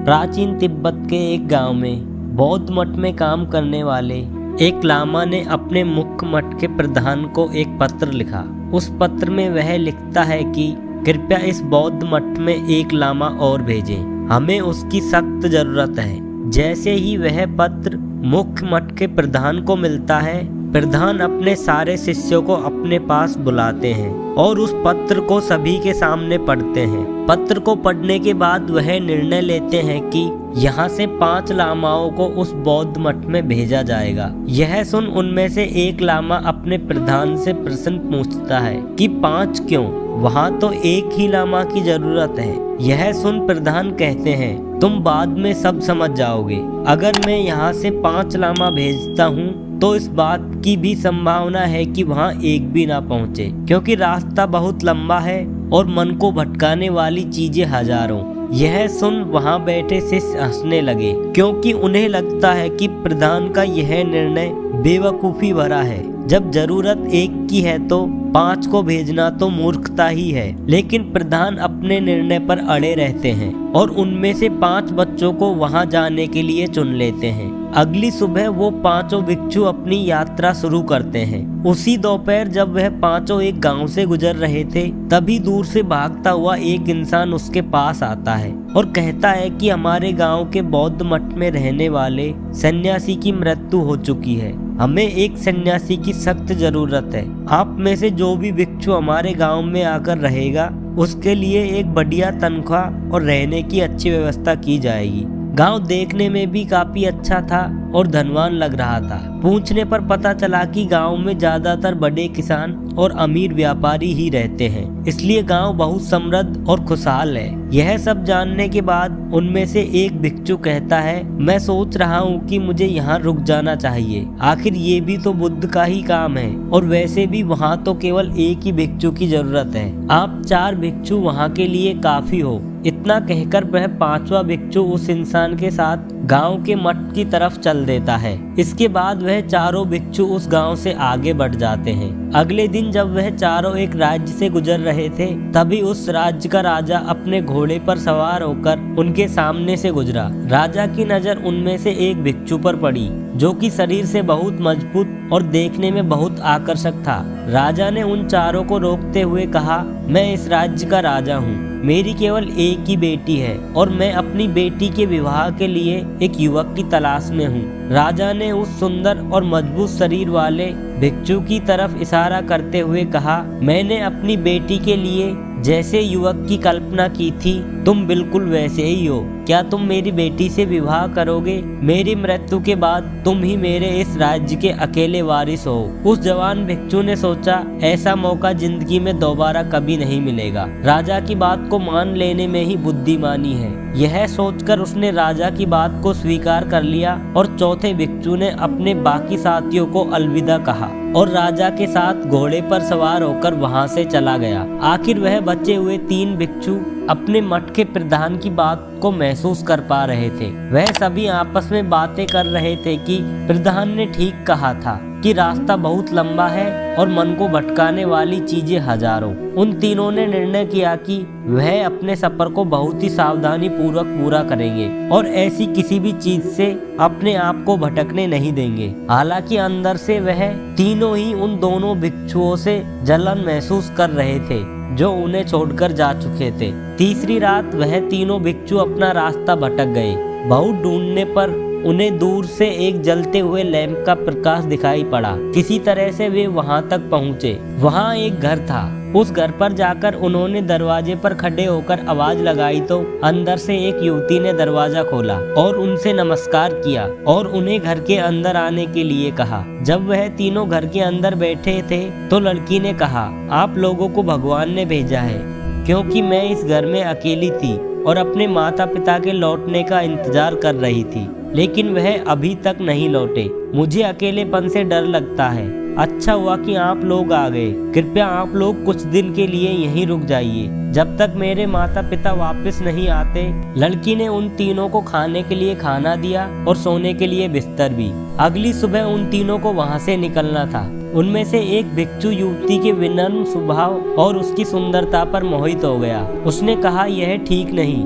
प्राचीन तिब्बत के एक गांव में बौद्ध मठ में काम करने वाले एक लामा ने अपने मुख्य मठ के प्रधान को एक पत्र लिखा। उस पत्र में वह लिखता है कि कृपया इस बौद्ध मठ में एक लामा और भेजें, हमें उसकी सख्त जरूरत है। जैसे ही वह पत्र मुख्य मठ के प्रधान को मिलता है, प्रधान अपने सारे शिष्यों को अपने पास बुलाते हैं और उस पत्र को सभी के सामने पढ़ते हैं। पत्र को पढ़ने के बाद वह निर्णय लेते हैं कि यहाँ से 5 लामाओं को उस बौद्ध मठ में भेजा जाएगा। यह सुन उनमें से एक लामा अपने प्रधान से प्रश्न पूछता है कि 5 क्यों? वहाँ तो एक ही लामा की जरूरत है। यह सुन प्रधान कहते हैं, तुम बाद में सब समझ जाओगे। अगर मैं यहाँ से 5 लामा भेजता हूँ तो इस बात की भी संभावना है कि वहाँ एक भी ना पहुँचे, क्योंकि रास्ता बहुत लंबा है और मन को भटकाने वाली चीजें हजारों। यह सुन वहाँ बैठे शिष्य हंसने लगे, क्योंकि उन्हें लगता है कि प्रधान का यह निर्णय बेवकूफी भरा है। जब जरूरत एक की है तो 5 को भेजना तो मूर्खता ही है। लेकिन प्रधान अपने निर्णय पर अड़े रहते हैं और उनमें से 5 बच्चों को वहां जाने के लिए चुन लेते हैं। अगली सुबह वो 5 भिक्षु अपनी यात्रा शुरू करते हैं। उसी दोपहर जब वह 5 एक गांव से गुजर रहे थे, तभी दूर से भागता हुआ एक इंसान उसके पास आता है और कहता है कि हमारे गांव के बौद्ध मठ में रहने वाले सन्यासी की मृत्यु हो चुकी है। हमें एक सन्यासी की सख्त जरूरत है। आप में से जो भी भिक्षु हमारे गांव में आकर रहेगा, उसके लिए एक बढ़िया तनख्वाह और रहने की अच्छी व्यवस्था की जाएगी। गांव देखने में भी काफी अच्छा था और धनवान लग रहा था। पूछने पर पता चला कि गांव में ज्यादातर बड़े किसान और अमीर व्यापारी ही रहते हैं, इसलिए गांव बहुत समृद्ध और खुशहाल है। यह सब जानने के बाद उनमें से एक भिक्षु कहता है, मैं सोच रहा हूँ कि मुझे यहाँ रुक जाना चाहिए। आखिर ये भी तो बुद्ध का ही काम है और वैसे भी वहाँ तो केवल एक ही भिक्षु की जरूरत है। आप 4 भिक्षु वहाँ के लिए काफी हो। इतना कहकर वह 5वां भिक्षु उस इंसान के साथ गांव के मठ की तरफ चल देता है। इसके बाद वह 4 भिक्षु उस गांव से आगे बढ़ जाते हैं। अगले दिन जब वह 4 एक राज्य से गुजर रहे थे, तभी उस राज्य का राजा अपने घोड़े पर सवार होकर उनके सामने से गुजरा। राजा की नजर उनमें से एक भिक्षु पर पड़ी, जो कि शरीर से बहुत मजबूत और देखने में बहुत आकर्षक था। राजा ने उन 4 को रोकते हुए कहा, मैं इस राज्य का राजा हूँ। मेरी केवल एक ही बेटी है और मैं अपनी बेटी के विवाह के लिए एक युवक की तलाश में हूँ। राजा ने उस सुंदर और मजबूत शरीर वाले भिक्षु की तरफ इशारा करते हुए कहा, मैंने अपनी बेटी के लिए जैसे युवक की कल्पना की थी, तुम बिल्कुल वैसे ही हो। क्या तुम मेरी बेटी से विवाह करोगे? मेरी मृत्यु के बाद तुम ही मेरे इस राज्य के अकेले वारिस हो। उस जवान भिक्षु ने सोचा, ऐसा मौका जिंदगी में दोबारा कभी नहीं मिलेगा। राजा की बात को मान लेने में ही बुद्धिमानी है। यह सोचकर उसने राजा की बात को स्वीकार कर लिया और चौथे भिक्षु ने अपने बाकी साथियों को अलविदा कहा और राजा के साथ घोड़े पर सवार होकर वहां से चला गया। आखिर वह बचे हुए 3 भिक्षु अपने मठ के प्रधान की बात को महसूस कर पा रहे थे। वह सभी आपस में बातें कर रहे थे कि प्रधान ने ठीक कहा था कि रास्ता बहुत लंबा है और मन को भटकाने वाली चीजें हजारों। उन तीनों ने निर्णय किया कि वह अपने सफर को बहुत ही सावधानी पूर्वक पूरा करेंगे और ऐसी किसी भी चीज से अपने आप को भटकने नहीं देंगे। हालांकि अंदर से वह तीनों ही उन दोनों भिक्षुओं से जलन महसूस कर रहे थे जो उन्हें छोड़कर जा चुके थे। तीसरी रात वह तीनों भिक्षु अपना रास्ता भटक गए। बहुत ढूंढने पर उन्हें दूर से एक जलते हुए लैंप का प्रकाश दिखाई पड़ा। किसी तरह से वे वहां तक पहुंचे। वहां एक घर था। उस घर पर जाकर उन्होंने दरवाजे पर खड़े होकर आवाज लगाई तो अंदर से एक युवती ने दरवाजा खोला और उनसे नमस्कार किया और उन्हें घर के अंदर आने के लिए कहा। जब वह तीनों घर के अंदर बैठे थे तो लड़की ने कहा, आप लोगों को भगवान ने भेजा है, क्योंकि मैं इस घर में अकेली थी और अपने माता पिता के लौटने का इंतजार कर रही थी, लेकिन वह अभी तक नहीं लौटे। मुझे अकेलेपन से डर लगता है। अच्छा हुआ कि आप लोग आ गए। कृपया आप लोग कुछ दिन के लिए यहीं रुक जाइए, जब तक मेरे माता पिता वापस नहीं आते। लड़की ने उन तीनों को खाने के लिए खाना दिया और सोने के लिए बिस्तर भी। अगली सुबह उन तीनों को वहां से निकलना था। उनमें से एक भिक्षु युवती के विनम्र स्वभाव और उसकी सुंदरता पर मोहित हो गया। उसने कहा, यह ठीक नहीं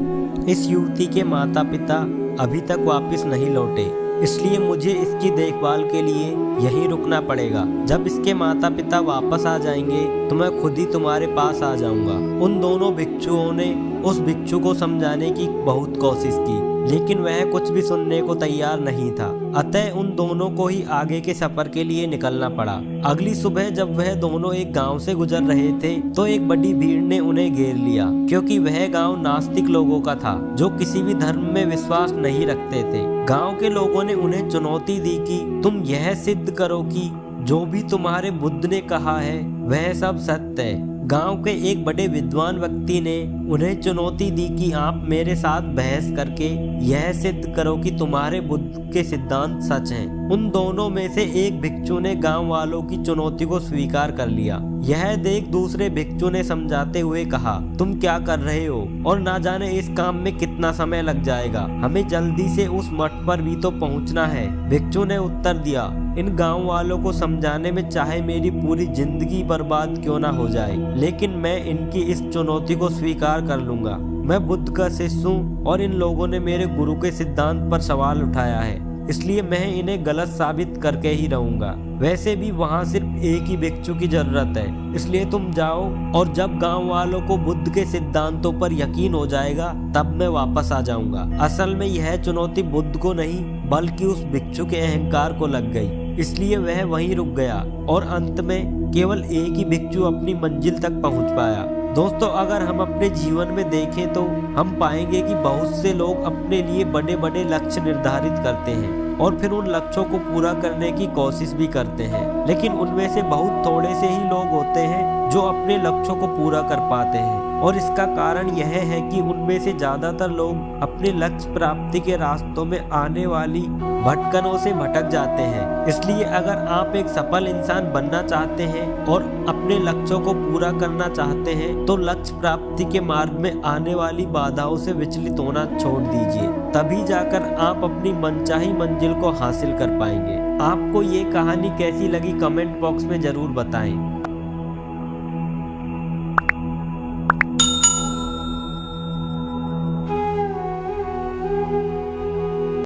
इस युवती के माता पिता अभी तक वापस नहीं लौटे, इसलिए मुझे इसकी देखभाल के लिए यहीं रुकना पड़ेगा। जब इसके माता पिता वापस आ जाएंगे तो मैं खुद ही तुम्हारे पास आ जाऊंगा। उन दोनों भिक्षुओं ने उस भिक्षु को समझाने की बहुत कोशिश की, लेकिन वह कुछ भी सुनने को तैयार नहीं था। अतः उन दोनों को ही आगे के सफर के लिए निकलना पड़ा। अगली सुबह जब वह दोनों एक गांव से गुजर रहे थे तो एक बड़ी भीड़ ने उन्हें घेर लिया, क्योंकि वह गांव नास्तिक लोगों का था जो किसी भी धर्म में विश्वास नहीं रखते थे। गांव के लोगों ने उन्हें चुनौती दी कि तुम यह सिद्ध करो कि जो भी तुम्हारे बुद्ध ने कहा है वह सब सत्य है। गांव के एक बड़े विद्वान व्यक्ति ने उन्हें चुनौती दी कि आप मेरे साथ बहस करके यह सिद्ध करो कि तुम्हारे बुद्ध के सिद्धांत सच हैं। उन दोनों में से एक भिक्षु ने गांव वालों की चुनौती को स्वीकार कर लिया। यह देख दूसरे भिक्षु ने समझाते हुए कहा, तुम क्या कर रहे हो और ना जाने इस काम में कितना समय लग जाएगा, हमें जल्दी से उस मठ पर भी तो पहुंचना है। भिक्षु ने उत्तर दिया, इन गांव वालों को समझाने में चाहे मेरी पूरी जिंदगी बर्बाद क्यों ना हो जाए, लेकिन मैं इनकी इस चुनौती को स्वीकार कर लूंगा। मैं बुद्ध का शिष्य हूँ और इन लोगों ने मेरे गुरु के सिद्धांत पर सवाल उठाया है, इसलिए मैं इन्हें गलत साबित करके ही रहूंगा। वैसे भी वहाँ सिर्फ एक ही भिक्षु की जरूरत है, इसलिए तुम जाओ और जब गांव वालों को बुद्ध के सिद्धांतों पर यकीन हो जाएगा तब मैं वापस आ जाऊंगा। असल में यह चुनौती बुद्ध को नहीं बल्कि उस भिक्षु के अहंकार को लग गई, इसलिए वह वहीं रुक गया और अंत में केवल एक ही भिक्षु अपनी मंजिल तक पहुंच पाया। दोस्तों, अगर हम अपने जीवन में देखें तो हम पाएंगे कि बहुत से लोग अपने लिए बड़े बड़े लक्ष्य निर्धारित करते हैं और फिर उन लक्ष्यों को पूरा करने की कोशिश भी करते हैं, लेकिन उनमें से बहुत थोड़े से ही लोग होते हैं जो अपने लक्ष्यों को पूरा कर पाते हैं। और इसका कारण यह है कि उनमें से ज्यादातर लोग अपने लक्ष्य प्राप्ति के रास्तों में आने वाली भटकनों से भटक जाते हैं। इसलिए अगर आप एक सफल इंसान बनना चाहते हैं और अपने लक्ष्यों को पूरा करना चाहते हैं तो लक्ष्य प्राप्ति के मार्ग में आने वाली बाधाओं से विचलित होना छोड़ दीजिए, तभी जाकर आप अपनी मनचाही मंजिल को हासिल कर पाएंगे। आपको ये कहानी कैसी लगी कमेंट बॉक्स में जरूर बताएं।